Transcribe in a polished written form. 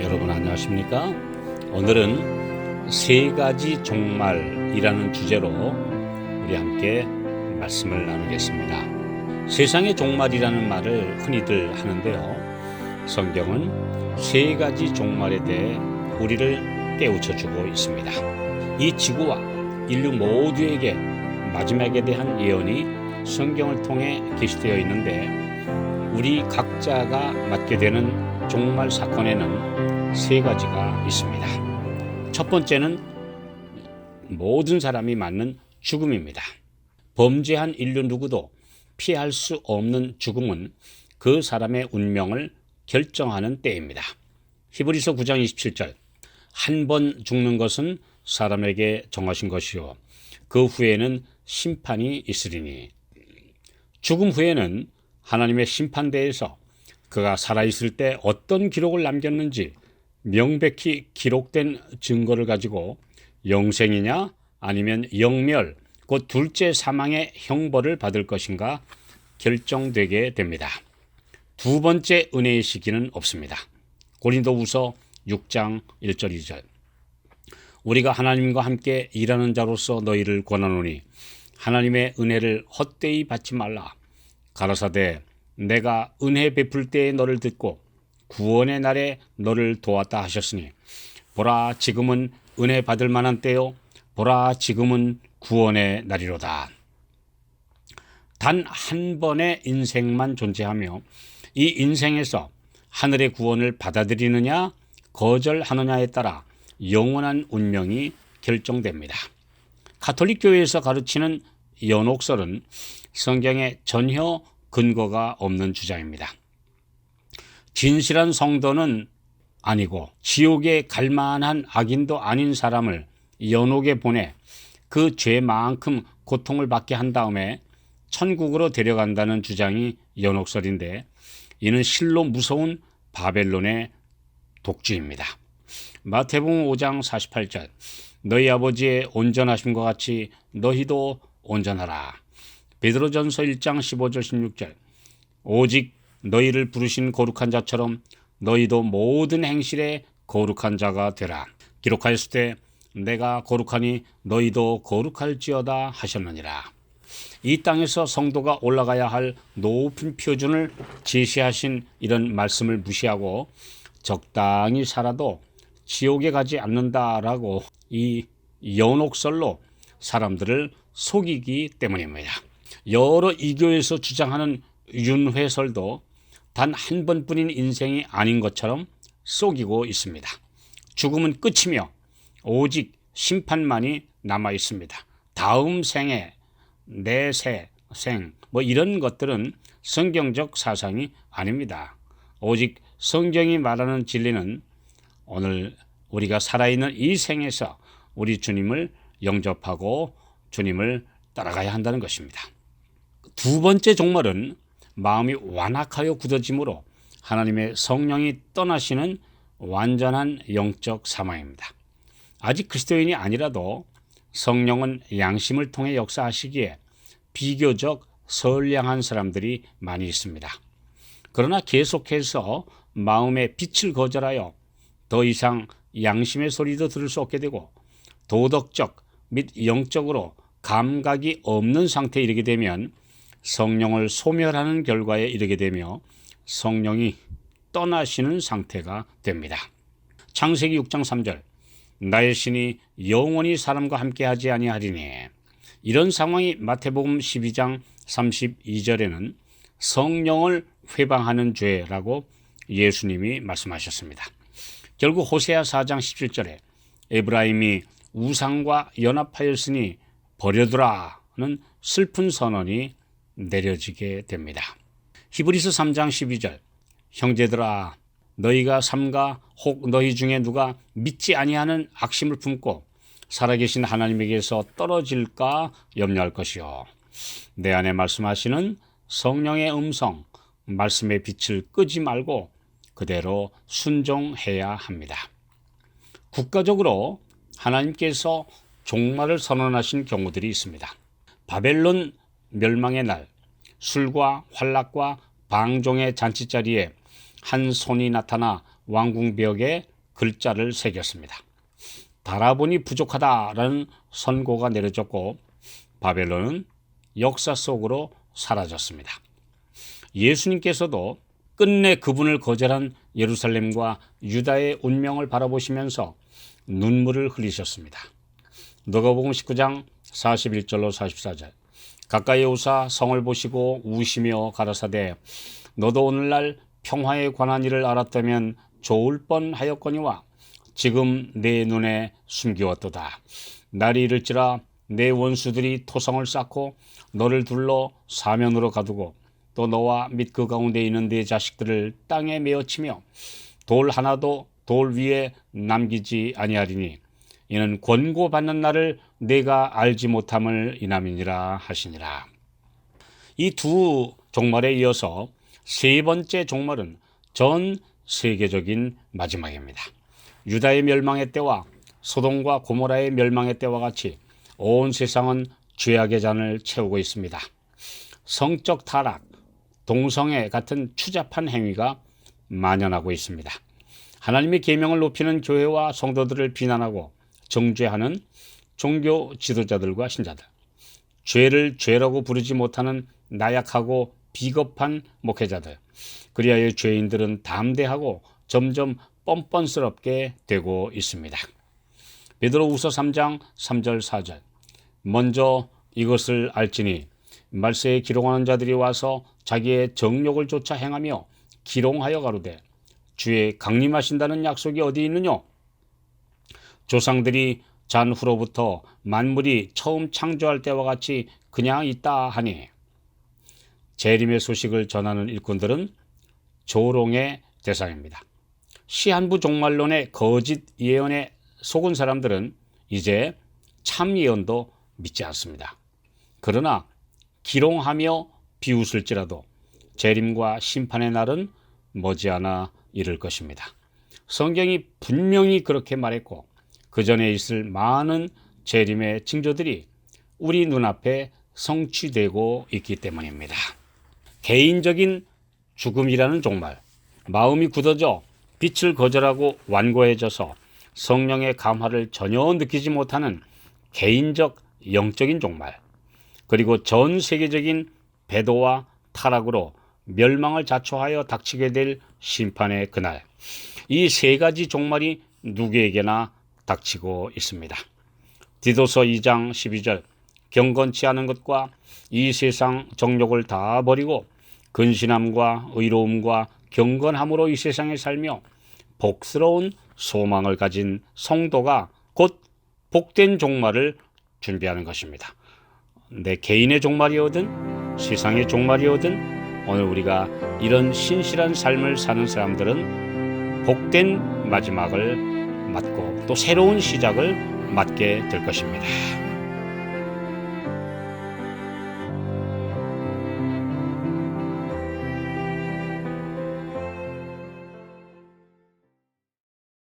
여러분 안녕하십니까? 오늘은 세 가지 종말이라는 주제로 우리 함께 말씀을 나누겠습니다. 세상의 종말이라는 말을 흔히들 하는데요. 성경은 세 가지 종말에 대해 우리를 깨우쳐주고 있습니다. 이 지구와 인류 모두에게 마지막에 대한 예언이 성경을 통해 게시되어 있는데 우리 각자가 맞게 되는 종말 사건에는 세 가지가 있습니다. 첫 번째는 모든 사람이 맞는 죽음입니다. 범죄한 인류 누구도 피할 수 없는 죽음은 그 사람의 운명을 결정하는 때입니다. 히브리서 9장 27절 한 번 죽는 것은 사람에게 정하신 것이요 그 후에는 심판이 있으리니. 죽음 후에는 하나님의 심판대에서 그가 살아있을 때 어떤 기록을 남겼는지 명백히 기록된 증거를 가지고 영생이냐 아니면 영멸, 곧 둘째 사망의 형벌을 받을 것인가 결정되게 됩니다. 두 번째 은혜의 시기는 없습니다. 고린도후서 6장 1절 2절 우리가 하나님과 함께 일하는 자로서 너희를 권하노니 하나님의 은혜를 헛되이 받지 말라. 가라사대 내가 은혜 베풀 때에 너를 듣고 구원의 날에 너를 도왔다 하셨으니 보라 지금은 은혜 받을 만한 때요 보라 지금은 구원의 날이로다. 단 한 번의 인생만 존재하며 이 인생에서 하늘의 구원을 받아들이느냐 거절하느냐에 따라 영원한 운명이 결정됩니다. 가톨릭 교회에서 가르치는 연옥설은 성경에 전혀 근거가 없는 주장입니다. 진실한 성도는 아니고 지옥에 갈 만한 악인도 아닌 사람을 연옥에 보내 그 죄만큼 고통을 받게 한 다음에 천국으로 데려간다는 주장이 연옥설인데 이는 실로 무서운 바벨론의 독주입니다. 마태복음 5장 48절 너희 아버지의 온전하심과 같이 너희도 온전하라. 베드로전서 1장 15절 16절 오직 너희를 부르신 거룩한 자처럼 너희도 모든 행실에 거룩한 자가 되라. 기록하였을 때 내가 거룩하니 너희도 거룩할지어다 하셨느니라. 이 땅에서 성도가 올라가야 할 높은 표준을 제시하신 이런 말씀을 무시하고 적당히 살아도 지옥에 가지 않는다라고 이 연옥설로 사람들을 속이기 때문입니다. 여러 이교에서 주장하는 윤회설도 단 한 번뿐인 인생이 아닌 것처럼 속이고 있습니다. 죽음은 끝이며 오직 심판만이 남아 있습니다. 다음 생에 내세 생 이런 것들은 성경적 사상이 아닙니다. 오직 성경이 말하는 진리는 오늘 우리가 살아있는 이 생에서 우리 주님을 영접하고 주님을 따라가야 한다는 것입니다. 두 번째 종말은 마음이 완악하여 굳어짐으로 하나님의 성령이 떠나시는 완전한 영적 사망입니다. 아직 그리스도인이 아니라도 성령은 양심을 통해 역사하시기에 비교적 선량한 사람들이 많이 있습니다. 그러나 계속해서 마음의 빛을 거절하여 더 이상 양심의 소리도 들을 수 없게 되고 도덕적 및 영적으로 감각이 없는 상태에 이르게 되면 성령을 소멸하는 결과에 이르게 되며 성령이 떠나시는 상태가 됩니다. 창세기 6장 3절 나의 신이 영원히 사람과 함께하지 아니하리니. 이런 상황이 마태복음 12장 32절에는 성령을 회방하는 죄라고 예수님이 말씀하셨습니다. 결국 호세아 4장 17절에 에브라임이 우상과 연합하였으니 버려두라는 슬픈 선언이 내려지게 됩니다. 히브리서 3장 12절 형제들아 너희가 삼가 혹 너희 중에 누가 믿지 아니하는 악심을 품고 살아계신 하나님에게서 떨어질까 염려할 것이요 내 안에 말씀하시는 성령의 음성 말씀의 빛을 끄지 말고 그대로 순종해야 합니다. 국가적으로 하나님께서 종말을 선언하신 경우들이 있습니다. 바벨론 멸망의 날, 술과 환락과 방종의 잔치자리에 한 손이 나타나 왕궁벽에 글자를 새겼습니다. 달아보니 부족하다라는 선고가 내려졌고 바벨론은 역사 속으로 사라졌습니다. 예수님께서도 끝내 그분을 거절한 예루살렘과 유다의 운명을 바라보시면서 눈물을 흘리셨습니다. 누가복음 19장 41절로 44절. 가까이 오사 성을 보시고 우시며 가라사대 너도 오늘날 평화에 관한 일을 알았다면 좋을 뻔하였거니와 지금 내 눈에 숨기웠도다. 날이 이를지라 내 원수들이 토성을 쌓고 너를 둘러 사면으로 가두고 또 너와 및 그 가운데 있는 네 자식들을 땅에 메어치며 돌 하나도 돌 위에 남기지 아니하리니 이는 권고받는 날을 내가 알지 못함을 인함이니라 하시니라. 이 두 종말에 이어서 세 번째 종말은 전 세계적인 마지막입니다. 유다의 멸망의 때와 소돔과 고모라의 멸망의 때와 같이 온 세상은 죄악의 잔을 채우고 있습니다. 성적 타락, 동성애 같은 추잡한 행위가 만연하고 있습니다. 하나님의 계명을 높이는 교회와 성도들을 비난하고 정죄하는 종교 지도자들과 신자들, 죄를 죄라고 부르지 못하는 나약하고 비겁한 목회자들, 그리하여 죄인들은 담대하고 점점 뻔뻔스럽게 되고 있습니다. 베드로후서 3장 3절 4절. 먼저 이것을 알지니 말세에 기롱하는 자들이 와서 자기의 정욕을 쫓아 행하며 기롱하여 가로되 주의 강림하신다는 약속이 어디 있느냐? 조상들이 잔 후로부터 만물이 처음 창조할 때와 같이 그냥 있다 하니 재림의 소식을 전하는 일꾼들은 조롱의 대상입니다. 시한부 종말론의 거짓 예언에 속은 사람들은 이제 참 예언도 믿지 않습니다. 그러나 기롱하며 비웃을지라도 재림과 심판의 날은 머지않아 이를 것입니다. 성경이 분명히 그렇게 말했고 그 전에 있을 많은 재림의 징조들이 우리 눈앞에 성취되고 있기 때문입니다. 개인적인 죽음이라는 종말, 마음이 굳어져 빛을 거절하고 완고해져서 성령의 감화를 전혀 느끼지 못하는 개인적 영적인 종말, 그리고 전 세계적인 배도와 타락으로 멸망을 자초하여 닥치게 될 심판의 그날, 이 세 가지 종말이 누구에게나 닥치고 있습니다. 디도서 2장 12절. 경건치 않은 것과 이 세상 정욕을 다 버리고 근신함과 의로움과 경건함으로 이 세상에 살며 복스러운 소망을 가진 성도가 곧 복된 종말을 준비하는 것입니다. 내 개인의 종말이오든 세상의 종말이오든 오늘 우리가 이런 신실한 삶을 사는 사람들은 복된 마지막을 맞고 또 새로운 시작을 맞게 될 것입니다.